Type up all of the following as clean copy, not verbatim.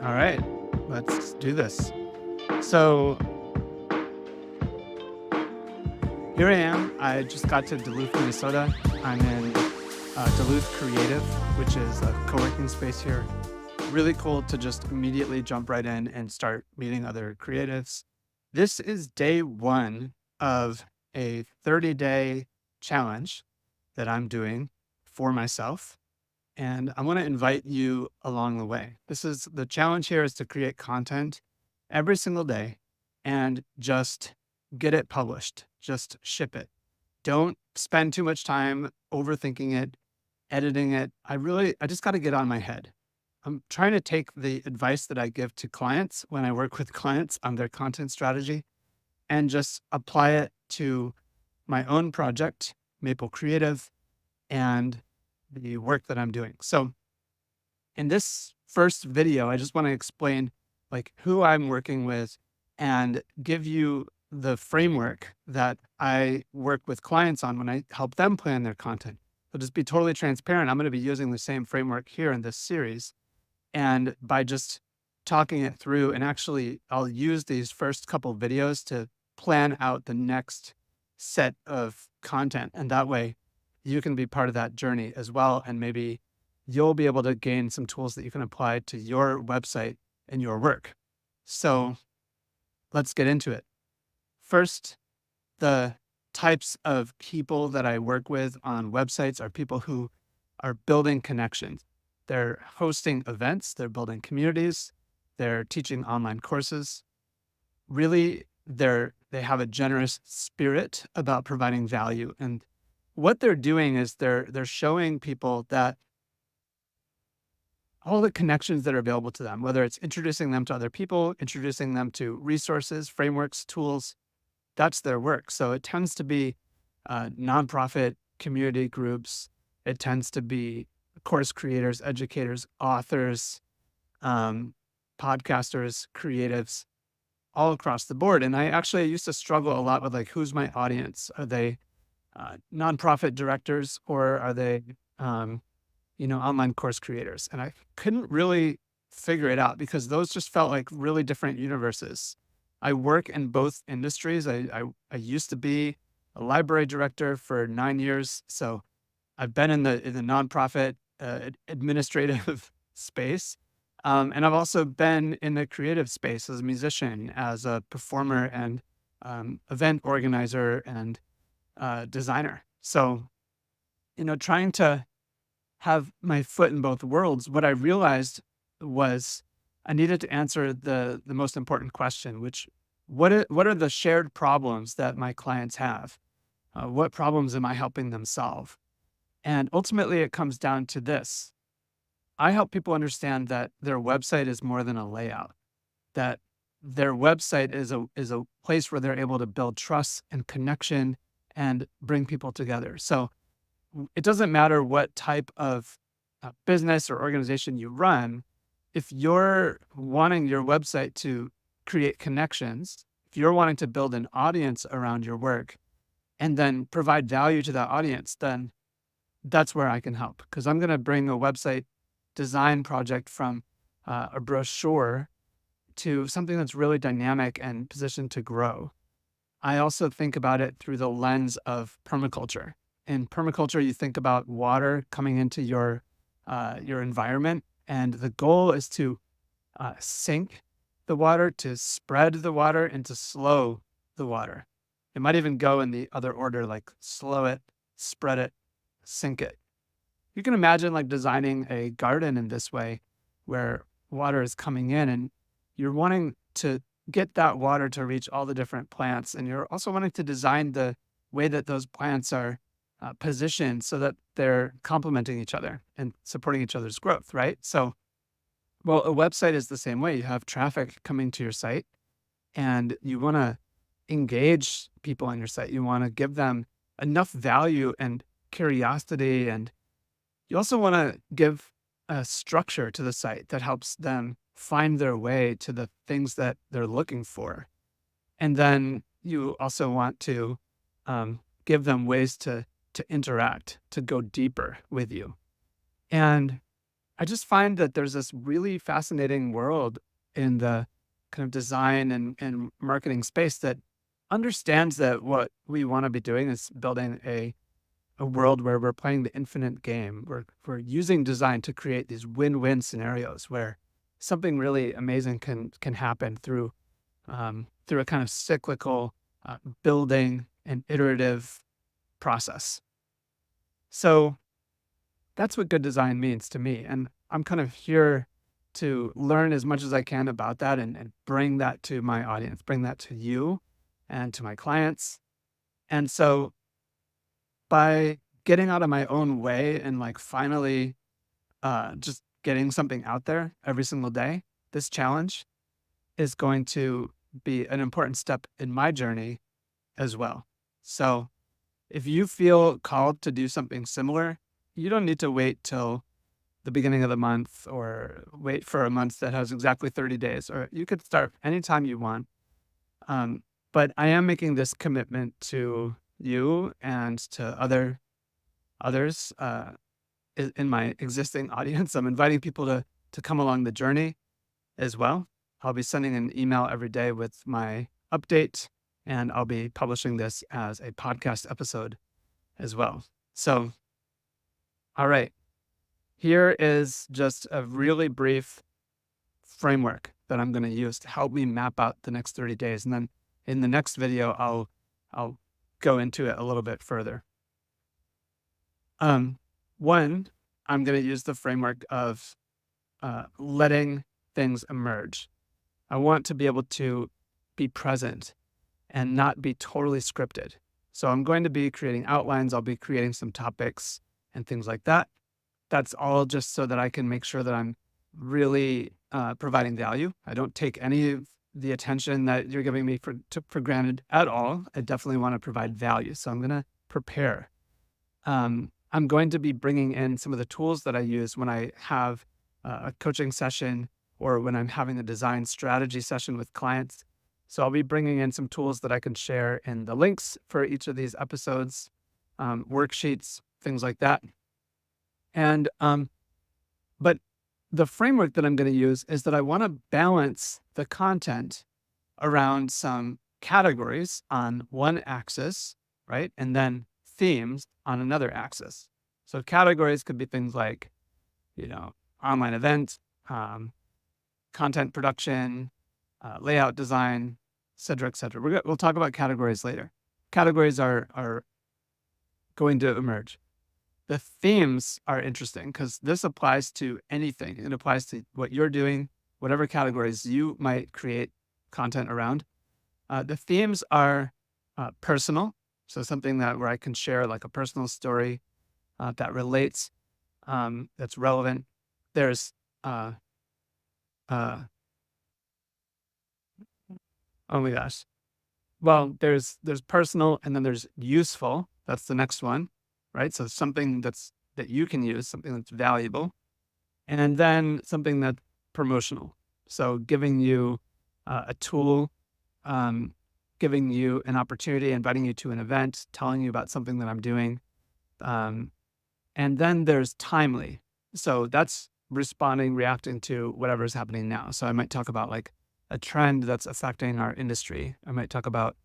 All right, let's do this. So here I am. I just got to Duluth, Minnesota. I'm in Duluth Creative, which is a co-working space here. Really cool to just immediately jump right in and start meeting other creatives. This is day one of a 30-day challenge that I'm doing for myself. And I want to invite you along the way. The challenge here is to create content every single day and just get it published, just ship it. Don't spend too much time overthinking it, editing it. I just got to get on my head. I'm trying to take the advice that I give to clients when I work with clients on their content strategy and just apply it to my own project, Maple Creative, and the work that I'm doing. So in this first video, I just want to explain like who I'm working with and give you the framework that I work with clients on when I help them plan their content. So just be totally transparent. I'm going to be using the same framework here in this series. And by just talking it through, and actually I'll use these first couple videos to plan out the next set of content. And that way you can be part of that journey as well. And maybe you'll be able to gain some tools that you can apply to your website and your work. So let's get into it. First, the types of people that I work with on websites are people who are building connections. They're hosting events, they're building communities, they're teaching online courses. Really, they have a generous spirit about providing value. And what they're doing is they're showing people that all the connections that are available to them, whether it's introducing them to other people, introducing them to resources, frameworks, tools, that's their work. So it tends to be nonprofit community groups. It tends to be course creators, educators, authors, podcasters, creatives, all across the board. And I used to struggle a lot with like, who's my audience? Are they nonprofit directors or are they, online course creators? And I couldn't really figure it out because those just felt like really different universes. I work in both industries. I used to be a library director for 9 years, so I've been in the nonprofit administrative space, and I've also been in the creative space as a musician, as a performer, and event organizer and designer. So, trying to have my foot in both worlds, what I realized was I needed to answer the most important question, which what are the shared problems that my clients have? What problems am I helping them solve? And ultimately, it comes down to this. I help people understand that their website is more than a layout, that their website is a place where they're able to build trust and connection and bring people together. So it doesn't matter what type of business or organization you run. If you're wanting your website to create connections, if you're wanting to build an audience around your work and then provide value to that audience, then that's where I can help, because I'm going to bring a website design project from a brochure to something that's really dynamic and positioned to grow. I also think about it through the lens of permaculture. In permaculture, you think about water coming into your environment, and the goal is to sink the water, to spread the water, and to slow the water. It might even go in the other order, like slow it, spread it, sink it. You can imagine like designing a garden in this way, where water is coming in and you're wanting to get that water to reach all the different plants. And you're also wanting to design the way that those plants are positioned so that they're complementing each other and supporting each other's growth, right? So, well, a website is the same way. You have traffic coming to your site and you want to engage people on your site. You want to give them enough value and curiosity. And you also want to give a structure to the site that helps them find their way to the things that they're looking for. And then you also want to give them ways to interact, to go deeper with you. And I just find that there's this really fascinating world in the kind of design and marketing space that understands that what we want to be doing is building a world where we're playing the infinite game. We're using design to create these win-win scenarios where something really amazing can happen through a kind of cyclical building and iterative process. So that's what good design means to me. And I'm kind of here to learn as much as I can about that and bring that to my audience, bring that to you and to my clients. And so by getting out of my own way and like finally just getting something out there every single day, this challenge is going to be an important step in my journey as well. So if you feel called to do something similar, you don't need to wait till the beginning of the month or wait for a month that has exactly 30 days, or you could start anytime you want. Um, but I am making this commitment to you and to others in my existing audience. I'm inviting people to come along the journey as well. I'll be sending an email every day with my update, and I'll be publishing this as a podcast episode as well. So, all right, here is just a really brief framework that I'm going to use to help me map out the next 30 days. And then in the next video, I'll go into it a little bit further. One, I'm going to use the framework of letting things emerge. I want to be able to be present and not be totally scripted. So I'm going to be creating outlines. I'll be creating some topics and things like that. That's all just so that I can make sure that I'm really providing value. I don't take any of the attention that you're giving me for granted at all. I definitely want to provide value. So I'm going to prepare. I'm going to be bringing in some of the tools that I use when I have a coaching session or when I'm having a design strategy session with clients. So I'll be bringing in some tools that I can share in the links for each of these episodes, worksheets, things like that. And but the framework that I'm going to use is that I want to balance the content around some categories on one axis, right? And then themes on another axis. So categories could be things like, online events, content production, layout design, et cetera, et cetera. We'll talk about categories later. Categories are going to emerge. The themes are interesting because this applies to anything. It applies to what you're doing, whatever categories you might create content around. The themes are personal. So something where I can share like a personal story that relates, that's relevant. There's oh my gosh. Well, there's personal and then there's useful. That's the next one, right? So something that you can use, something that's valuable. And then something that's promotional. So giving you a tool, giving you an opportunity, inviting you to an event, telling you about something that I'm doing. And then there's timely. So that's reacting to whatever's happening now. So I might talk about like a trend that's affecting our industry. I might talk about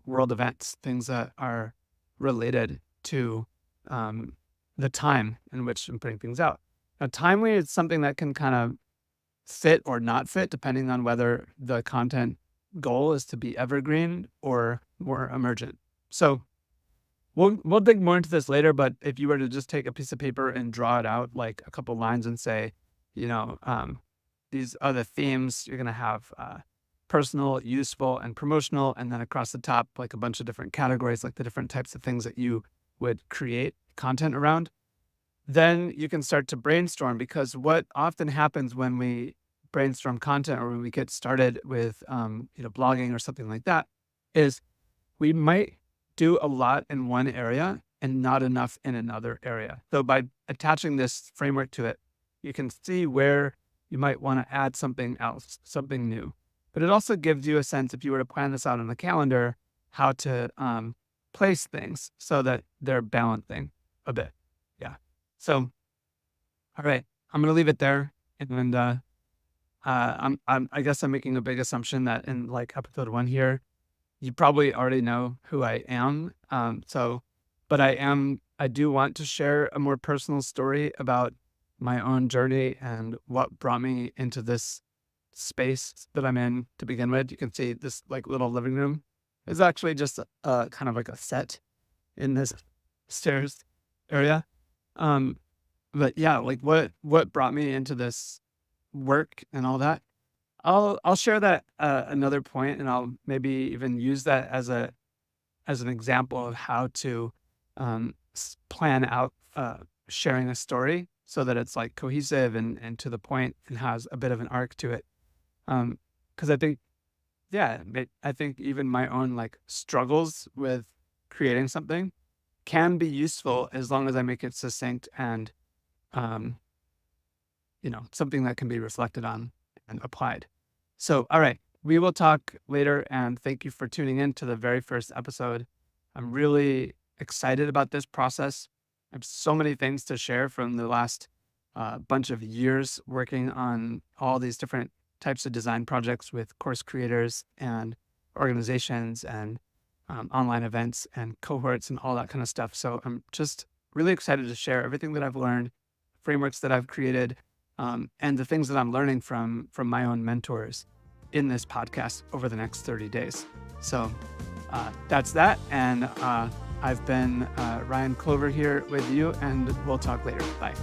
world events, things that are related to the time in which I'm putting things out. Now, timely is something that can kind of fit or not fit depending on whether the content goal is to be evergreen or more emergent. So we'll dig more into this later, but if you were to just take a piece of paper and draw it out like a couple lines and say, these are the themes, you're going to have personal, useful, and promotional, and then across the top, like a bunch of different categories, like the different types of things that you would create content around. Then you can start to brainstorm, because what often happens when we brainstorm content or when we get started with blogging or something like that is we might do a lot in one area and not enough in another area. So by attaching this framework to it, you can see where you might want to add something else, something new. But it also gives you a sense, if you were to plan this out on the calendar, how to place things so that they're balancing a bit. Yeah. So, all right. I'm going to leave it there. And I guess I'm making a big assumption that in like episode 1 here, you probably already know who I am. But I do want to share a more personal story about my own journey and what brought me into this space that I'm in to begin with. You can see this like little living room is actually just a kind of like a set in this stairs area. Um, but yeah, like what brought me into this work and all that. I'll share that another point, and I'll maybe even use that as an example of how to plan out sharing a story so that it's like cohesive and to the point and has a bit of an arc to it. Because I think, yeah, I think even my own like struggles with creating something can be useful as long as I make it succinct and um, something that can be reflected on and applied. So, all right, we will talk later, and thank you for tuning in to the very first episode. I'm really excited about this process. I have so many things to share from the last bunch of years working on all these different types of design projects with course creators and organizations and online events and cohorts and all that kind of stuff. So I'm just really excited to share everything that I've learned, frameworks that I've created, and the things that I'm learning from my own mentors in this podcast over the next 30 days. So that's that. And I've been Ryan Clover here with you, and we'll talk later. Bye.